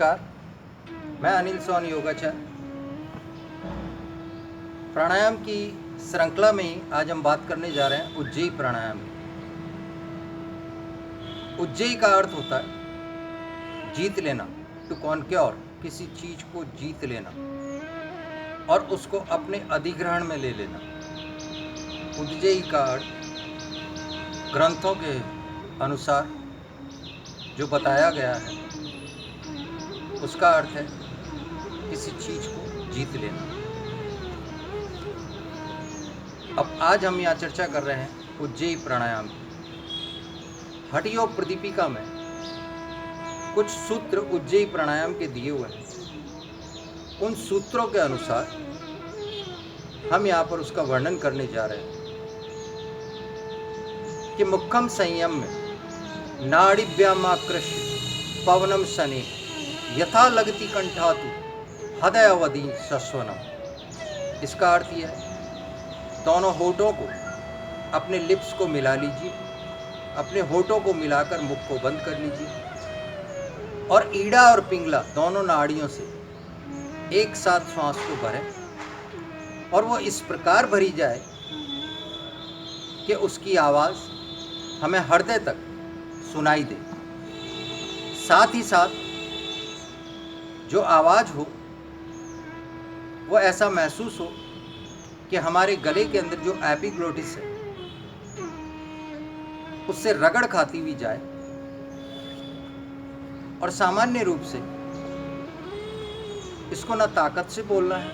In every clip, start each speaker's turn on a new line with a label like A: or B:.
A: नमस्कार, मैं अनिल सोन योगाचार्य। प्राणायाम की श्रृंखला में ही आज हम बात करने जा रहे हैं उज्जेयी प्राणायाम की। उज्जेयी का अर्थ होता है जीत लेना, टू कॉन्क्योर, किसी चीज को जीत लेना और उसको अपने अधिग्रहण में ले लेना। उज्जेयी का अर्थ ग्रंथों के अनुसार जो बताया गया है उसका अर्थ है किसी चीज को जीत लेना। अब आज हम यहाँ चर्चा कर रहे हैं उज्जेयी प्राणायाम की। हठ योग प्रदीपिका में कुछ सूत्र उज्जेयी प्राणायाम के दिए हुए हैं। उन सूत्रों के अनुसार हम यहाँ पर उसका वर्णन करने जा रहे हैं कि मुखम संयम में नाड़िभ्यामाकृष्य पवनम शनि यथा लगति कंठातु हृदयावधि सस्वनम। इसका अर्थ यह है दोनों होठों को, अपने लिप्स को मिला लीजिए, अपने होठों को मिलाकर मुख को बंद कर लीजिए और ईड़ा और पिंगला दोनों नाड़ियों से एक साथ श्वास को भरें और वो इस प्रकार भरी जाए कि उसकी आवाज़ हमें हृदय तक सुनाई दे। साथ ही साथ जो आवाज़ हो वो ऐसा महसूस हो कि हमारे गले के अंदर जो एपिग्लोटिस है उससे रगड़ खाती हुई जाए और सामान्य रूप से इसको न ताकत से बोलना है,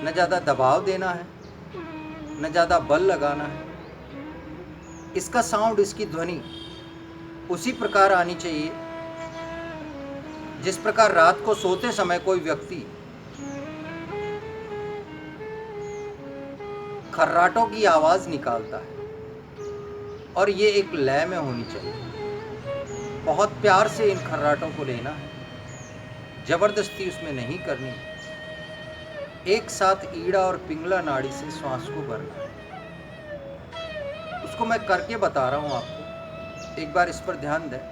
A: न ज़्यादा दबाव देना है, न ज़्यादा बल लगाना है। इसका साउंड, इसकी ध्वनि उसी प्रकार आनी चाहिए जिस प्रकार रात को सोते समय कोई व्यक्ति खर्राटों की आवाज़ निकालता है और ये एक लय में होनी चाहिए। बहुत प्यार से इन खर्राटों को लेना है, जबरदस्ती उसमें नहीं करनी है। एक साथ ईड़ा और पिंगला नाड़ी से श्वास को भरना है। उसको मैं करके बता रहा हूँ आपको, एक बार इस पर ध्यान दें।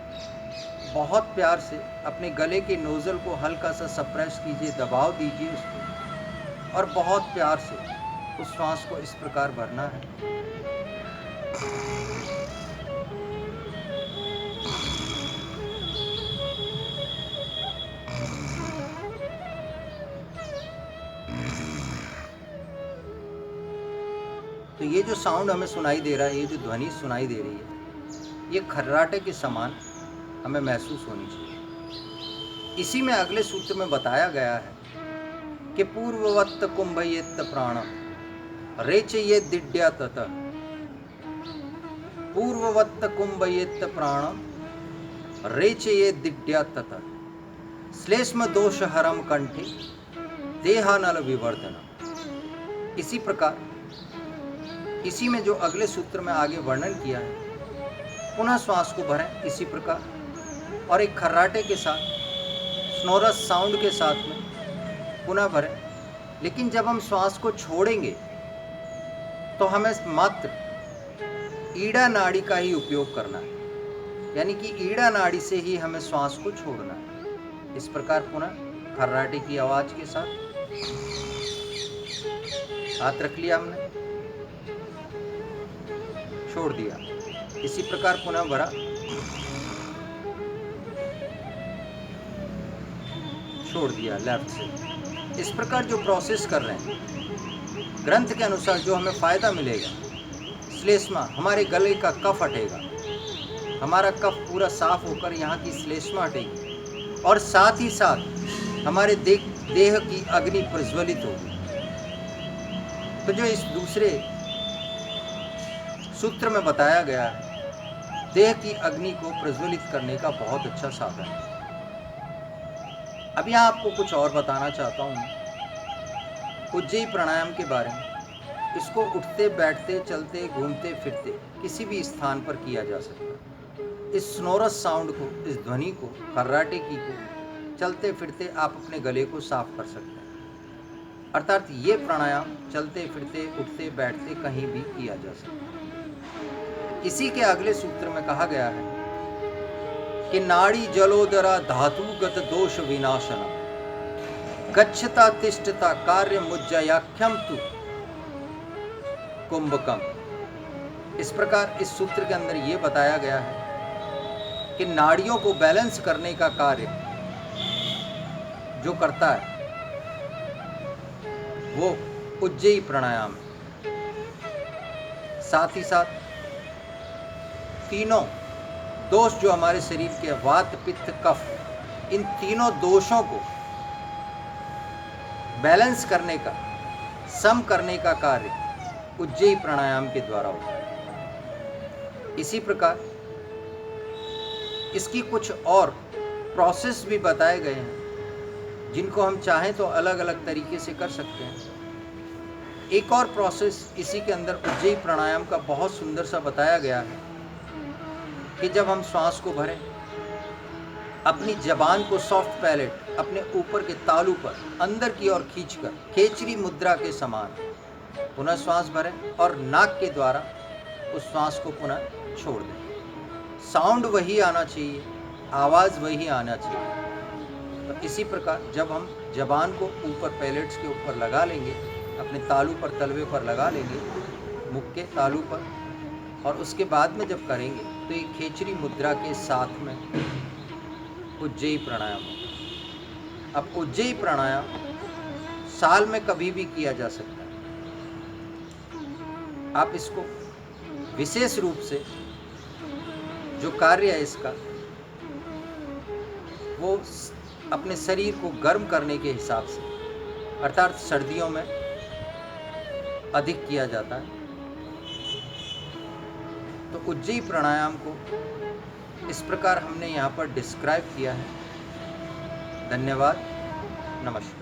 A: बहुत प्यार से अपने गले के नोजल को हल्का सा सप्रेस कीजिए, दबाव दीजिए उसको और बहुत प्यार से उस श्वास को इस प्रकार भरना है। तो ये जो साउंड हमें सुनाई दे रहा है, ये जो ध्वनि सुनाई दे रही है, ये खर्राटे के समान हमें महसूस होनी चाहिए। इसी में अगले सूत्र में बताया गया है कि पूर्ववत्त कुंभयेत्त प्राणम रेचयेत् दिड्या ततः। पूर्ववत्त कुंभयेत्त प्राणम रेचयेत् दिड्या ततः श्लेष्म दोष हरम कंठे देहानल विवर्धनम। इसी प्रकार इसी में जो अगले सूत्र में आगे वर्णन किया है, पुनः श्वास को भरें इसी प्रकार और एक खर्राटे के साथ, स्नोरस साउंड के साथ में पुनः भरें। लेकिन जब हम श्वास को छोड़ेंगे तो हमें मात्र ईड़ा नाड़ी का ही उपयोग करना है, यानी कि ईड़ा नाड़ी से ही हमें श्वास को छोड़ना है। इस प्रकार पुनः खर्राटे की आवाज के साथ हाथ रख लिया, हमने छोड़ दिया। इसी प्रकार पुनः भरा, छोड़ दिया लेफ्ट से। इस प्रकार जो प्रोसेस कर रहे हैं, ग्रंथ के अनुसार जो हमें फायदा मिलेगा, श्लेष्मा, हमारे गले का कफ हटेगा, हमारा कफ पूरा साफ होकर यहाँ की श्लेष्मा हटेगी और साथ ही साथ हमारे देह की अग्नि प्रज्वलित होगी। तो जो इस दूसरे सूत्र में बताया गया है, देह की अग्नि को प्रज्वलित करने का बहुत अच्छा साधन है। अब यहाँ आपको कुछ और बताना चाहता हूँ उज्जेयी प्राणायाम के बारे में। इसको उठते, बैठते, चलते, घूमते फिरते किसी भी स्थान पर किया जा सकता है। इस स्नोरस साउंड को, इस ध्वनि को, खर्राटे की को चलते फिरते आप अपने गले को साफ कर सकते हैं। अर्थात ये प्राणायाम चलते फिरते, उठते बैठते कहीं भी किया जा सकता है। इसी के अगले सूत्र में कहा गया है कि नाड़ी जलोदरा धातुगत दोष विनाशनम गच्छता तिष्ठता कार्य मुज्जयाख्यम तु कुंभकम। इस प्रकार इस सूत्र के अंदर ये बताया गया है कि नाड़ियों को बैलेंस करने का कार्य जो करता है वो उज्जयी प्राणायाम है। साथ ही साथ तीनों दोष जो हमारे शरीर के वात पित्त कफ, इन तीनों दोषों को बैलेंस करने का, सम करने का कार्य उज्जयी प्राणायाम के द्वारा होता है। इसी प्रकार इसकी कुछ और प्रोसेस भी बताए गए हैं जिनको हम चाहें तो अलग अलग तरीके से कर सकते हैं। एक और प्रोसेस इसी के अंदर उज्जयी प्राणायाम का बहुत सुंदर सा बताया गया है कि जब हम श्वास को भरें, अपनी जबान को सॉफ्ट पैलेट अपने ऊपर के तालू पर अंदर की ओर खींचकर खेचरी मुद्रा के समान पुनः श्वास भरें और नाक के द्वारा उस श्वास को पुनः छोड़ दें। साउंड वही आना चाहिए, आवाज़ वही आना चाहिए। तो इसी प्रकार जब हम जबान को ऊपर पैलेट्स के ऊपर लगा लेंगे, अपने तालू पर, तलवे पर लगा लेंगे, मुख के तालू पर, और उसके बाद में जब करेंगे तो ये खेचरी मुद्रा के साथ में उज्जयी प्राणायाम होगा। अब उज्जयी प्राणायाम साल में कभी भी किया जा सकता है। आप इसको विशेष रूप से जो कार्य है इसका, वो अपने शरीर को गर्म करने के हिसाब से, अर्थात सर्दियों में अधिक किया जाता है। तो उज्जयी प्राणायाम को इस प्रकार हमने यहाँ पर डिस्क्राइब किया है। धन्यवाद, नमस्कार।